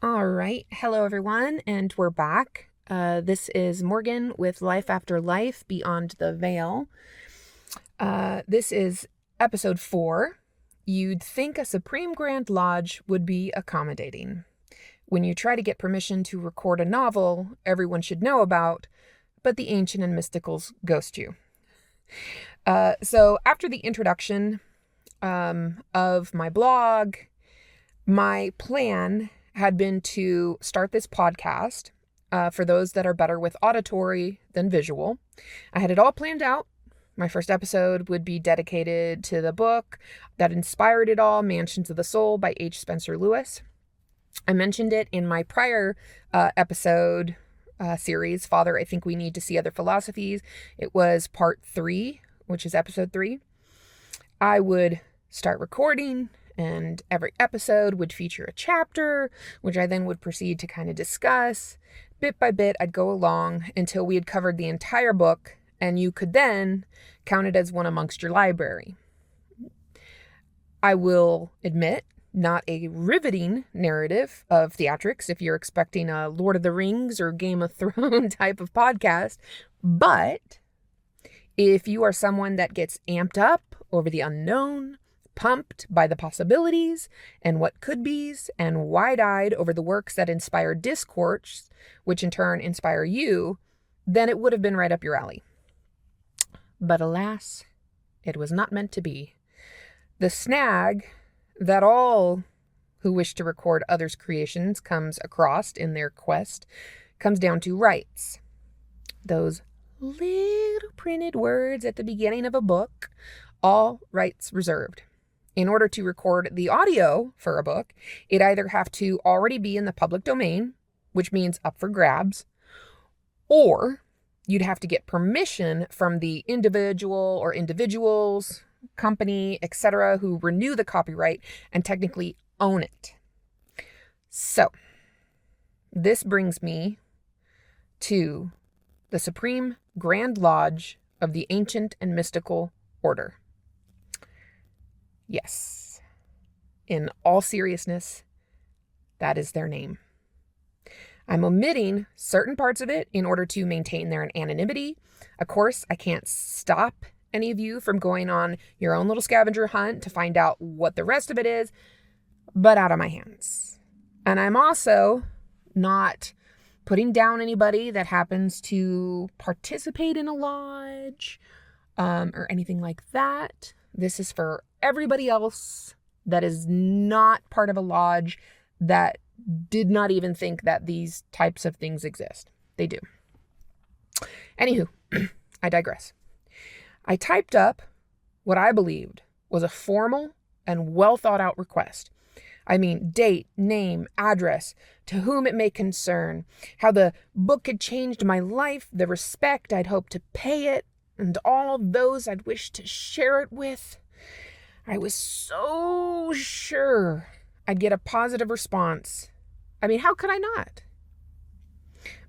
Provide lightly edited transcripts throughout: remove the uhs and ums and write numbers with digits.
All right. Hello, everyone, and we're back. This is Morgan with Life After Life Beyond the Veil. This is episode 4. You'd think a Supreme Grand Lodge would be accommodating. When you try to get permission to record a novel everyone should know about, but the ancient and mysticals ghost you. So after the introduction of my blog, my plan had been to start this podcast for those that are better with auditory than visual. I had it all planned out. My first episode would be dedicated to the book that inspired it all, Mansions of the Soul by H. Spencer Lewis. I mentioned it in my prior episode series, Father, I Think We Need to See Other Philosophies. It was part 3, which is episode 3. I would start recording, and every episode would feature a chapter, which I then would proceed to kind of discuss. Bit by bit, I'd go along until we had covered the entire book, and you could then count it as one amongst your library. I will admit, not a riveting narrative of theatrics if you're expecting a Lord of the Rings or Game of Thrones type of podcast, but if you are someone that gets amped up over the unknown, pumped by the possibilities and what could be's, and wide-eyed over the works that inspire discourse, which in turn inspire you, then it would have been right up your alley. But alas, it was not meant to be. The snag that all who wish to record others' creations comes across in their quest comes down to rights. Those little printed words at the beginning of a book, all rights reserved. In order to record the audio for a book, it either have to already be in the public domain, which means up for grabs, or you'd have to get permission from the individual or individuals, company, etc., who renew the copyright and technically own it. So, this brings me to the Supreme Grand Lodge of the Ancient and Mystical Order. Yes, in all seriousness, that is their name. I'm omitting certain parts of it in order to maintain their anonymity. Of course, I can't stop any of you from going on your own little scavenger hunt to find out what the rest of it is, but out of my hands. And I'm also not putting down anybody that happens to participate in a lodge or anything like that. This is for everybody else that is not part of a lodge that did not even think that these types of things exist. They do. Anywho, I digress. I typed up what I believed was a formal and well thought out request. I mean, date, name, address, to whom it may concern, how the book had changed my life, the respect I'd hoped to pay it, and all those I'd wished to share it with. I was so sure I'd get a positive response. I mean, how could I not?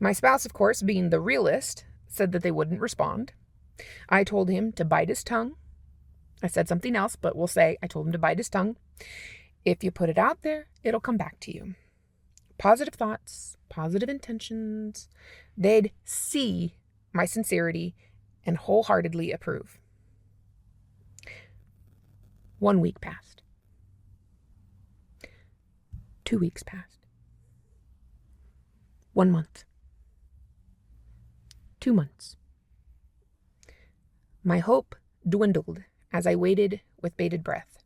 My spouse, of course, being the realist, said that they wouldn't respond. I told him to bite his tongue. I said something else, but we'll say I told him to bite his tongue. If you put it out there, it'll come back to you. Positive thoughts, positive intentions. They'd see my sincerity and wholeheartedly approve. 1 week passed. 2 weeks passed. 1 month. 2 months. My hope dwindled as I waited with bated breath.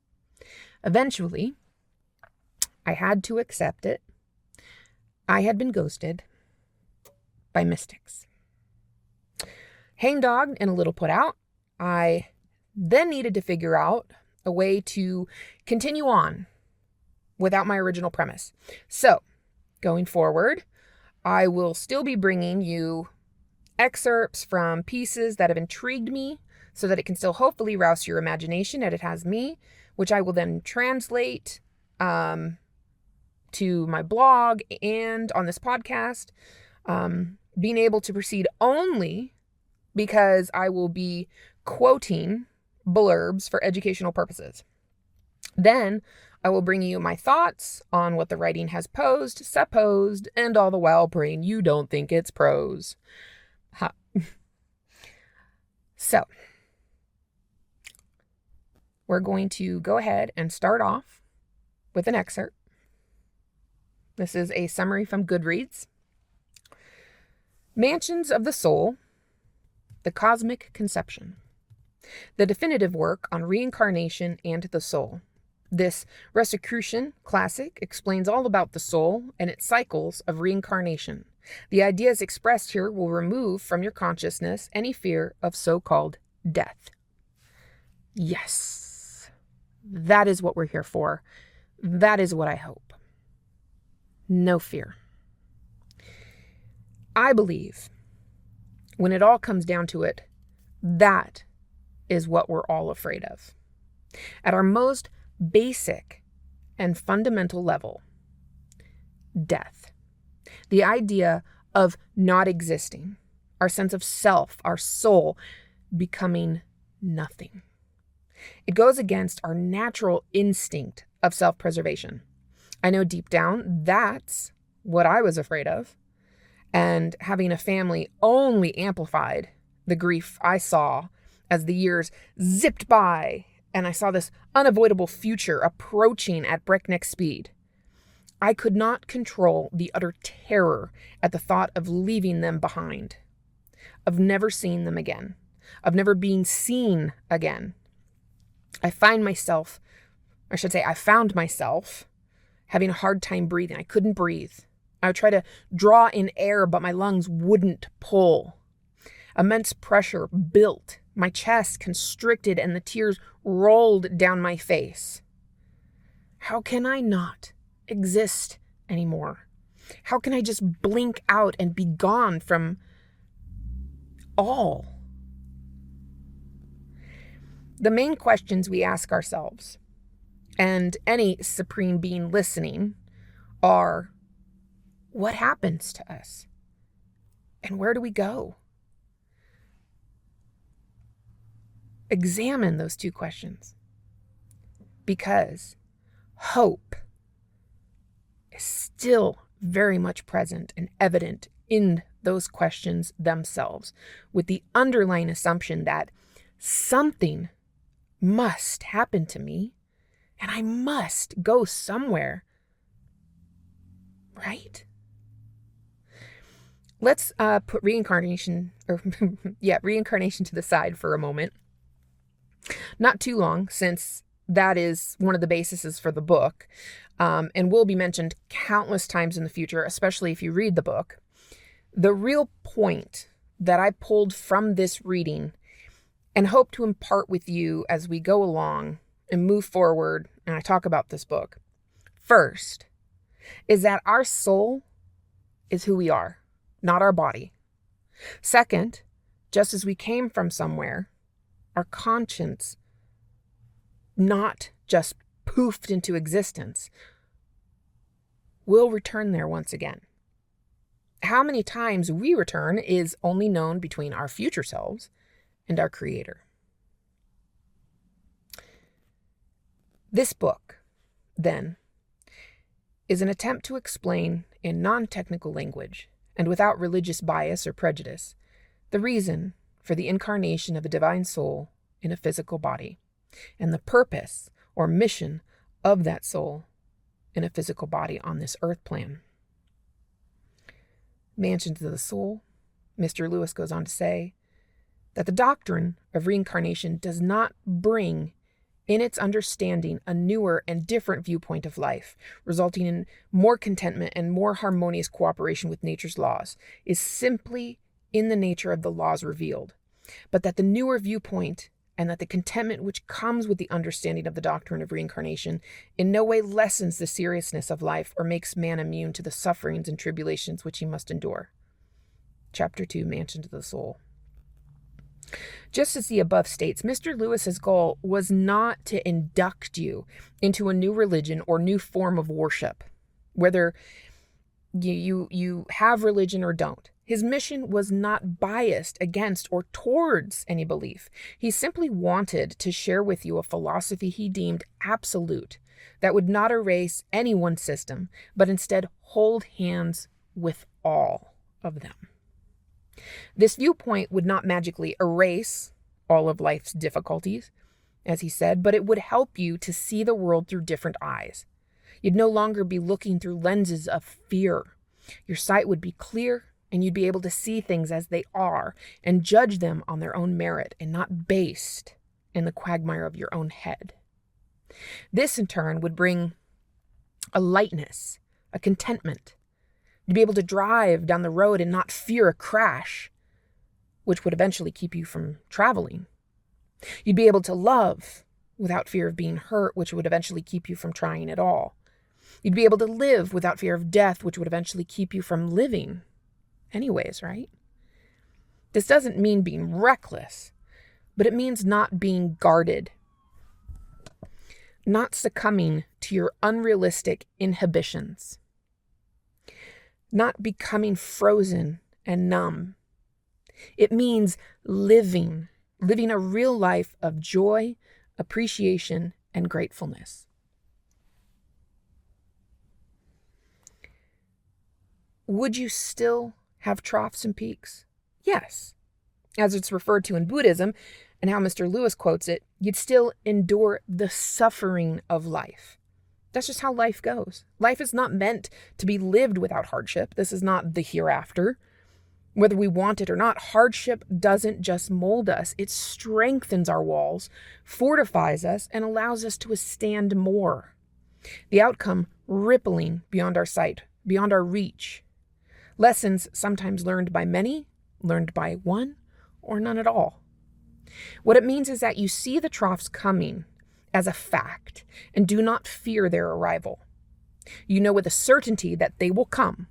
Eventually, I had to accept it. I had been ghosted by mystics. Hangdog and a little put out, I then needed to figure out a way to continue on without my original premise. So, going forward, I will still be bringing you excerpts from pieces that have intrigued me so that it can still hopefully rouse your imagination as it has me, which I will then translate to my blog and on this podcast, being able to proceed only because I will be quoting blurbs for educational purposes. Then I will bring you my thoughts on what the writing has posed, supposed, and all the while praying you don't think it's prose. Ha. So, we're going to go ahead and start off with an excerpt. This is a summary from Goodreads. Mansions of the Soul, the Cosmic Conception. The definitive work on reincarnation and the soul. This Rosicrucian classic explains all about the soul and its cycles of reincarnation. The ideas expressed here will remove from your consciousness any fear of so-called death. Yes, that is what we're here for. That is what I hope. No fear. I believe when it all comes down to it, that is what we're all afraid of. At our most basic and fundamental level, death. The idea of not existing, our sense of self, our soul, becoming nothing. It goes against our natural instinct of self-preservation. I know deep down that's what I was afraid of. And having a family only amplified the grief I saw as the years zipped by and I saw this unavoidable future approaching at breakneck speed. I could not control the utter terror at the thought of leaving them behind, of never seeing them again, of never being seen again. I found myself having a hard time breathing. I couldn't breathe. I would try to draw in air, but my lungs wouldn't pull. Immense pressure built. My chest constricted and the tears rolled down my face. How can I not exist anymore? How can I just blink out and be gone from all? The main questions we ask ourselves, and any supreme being listening, are: what happens to us? And where do we go? Examine those two questions, because hope is still very much present and evident in those questions themselves, with the underlying assumption that something must happen to me and I must go somewhere, right? Let's put reincarnation to the side for a moment. Not too long, since that is one of the bases for the book, and will be mentioned countless times in the future, especially if you read the book. The real point that I pulled from this reading and hope to impart with you as we go along and move forward and I talk about this book, first, is that our soul is who we are, not our body. Second, just as we came from somewhere, our conscience not just poofed into existence, will return there once again. How many times we return is only known between our future selves and our Creator. This book, then, is an attempt to explain in non-technical language and without religious bias or prejudice the reason for the incarnation of a divine soul in a physical body and the purpose or mission of that soul in a physical body on this earth plan. Mansions of the Soul, Mr. Lewis goes on to say that the doctrine of reincarnation does not bring in its understanding a newer and different viewpoint of life, resulting in more contentment and more harmonious cooperation with nature's laws, is simply in the nature of the laws revealed, but that the newer viewpoint and that the contentment which comes with the understanding of the doctrine of reincarnation in no way lessens the seriousness of life or makes man immune to the sufferings and tribulations which he must endure. Chapter 2, Mansions of the Soul. Just as the above states, Mr. Lewis's goal was not to induct you into a new religion or new form of worship, whether you have religion or don't. His mission was not biased against or towards any belief. He simply wanted to share with you a philosophy he deemed absolute that would not erase any one system, but instead hold hands with all of them. This viewpoint would not magically erase all of life's difficulties, as he said, but it would help you to see the world through different eyes. You'd no longer be looking through lenses of fear. Your sight would be clear, and you'd be able to see things as they are and judge them on their own merit and not based in the quagmire of your own head. This, in turn, would bring a lightness, a contentment. You'd be able to drive down the road and not fear a crash, which would eventually keep you from traveling. You'd be able to love without fear of being hurt, which would eventually keep you from trying at all. You'd be able to live without fear of death, which would eventually keep you from living anyways, right? This doesn't mean being reckless, but it means not being guarded, not succumbing to your unrealistic inhibitions, not becoming frozen and numb. It means living a real life of joy, appreciation, and gratefulness. Would you still have troughs and peaks? Yes. As it's referred to in Buddhism, and how Mr. Lewis quotes it, you'd still endure the suffering of life. That's just how life goes. Life is not meant to be lived without hardship. This is not the hereafter. Whether we want it or not, hardship doesn't just mold us. It strengthens our walls, fortifies us, and allows us to withstand more. The outcome rippling beyond our sight, beyond our reach. Lessons sometimes learned by many, learned by one, or none at all. What it means is that you see the troughs coming as a fact and do not fear their arrival. You know with a certainty that they will come,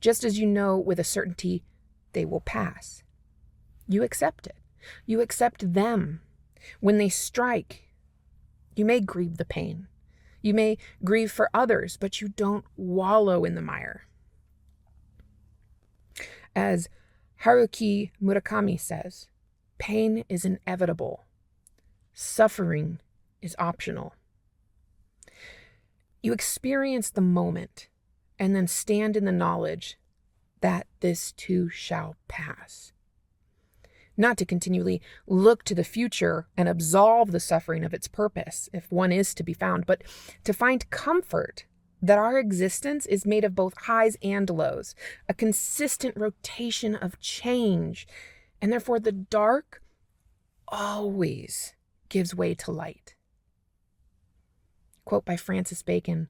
just as you know with a certainty they will pass. You accept it. You accept them. When they strike, you may grieve the pain. You may grieve for others, but you don't wallow in the mire. As Haruki Murakami says, pain is inevitable. Suffering is optional. You experience the moment and then stand in the knowledge that this too shall pass. Not to continually look to the future and absolve the suffering of its purpose, if one is to be found, but to find comfort that our existence is made of both highs and lows, a consistent rotation of change, and therefore the dark always gives way to light. Quote by Francis Bacon,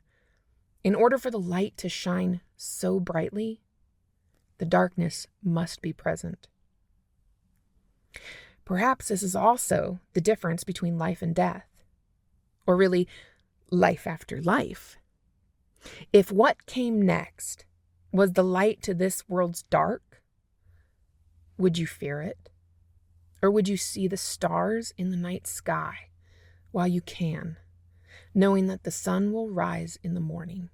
"In order for the light to shine so brightly, the darkness must be present." Perhaps this is also the difference between life and death, or really life after life. If what came next was the light to this world's dark, would you fear it? Or would you see the stars in the night sky while you can, knowing that the sun will rise in the morning?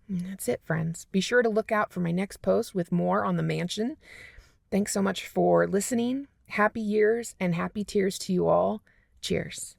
And that's it, friends. Be sure to look out for my next post with more on the mansion. Thanks so much for listening. Happy years and happy tears to you all. Cheers.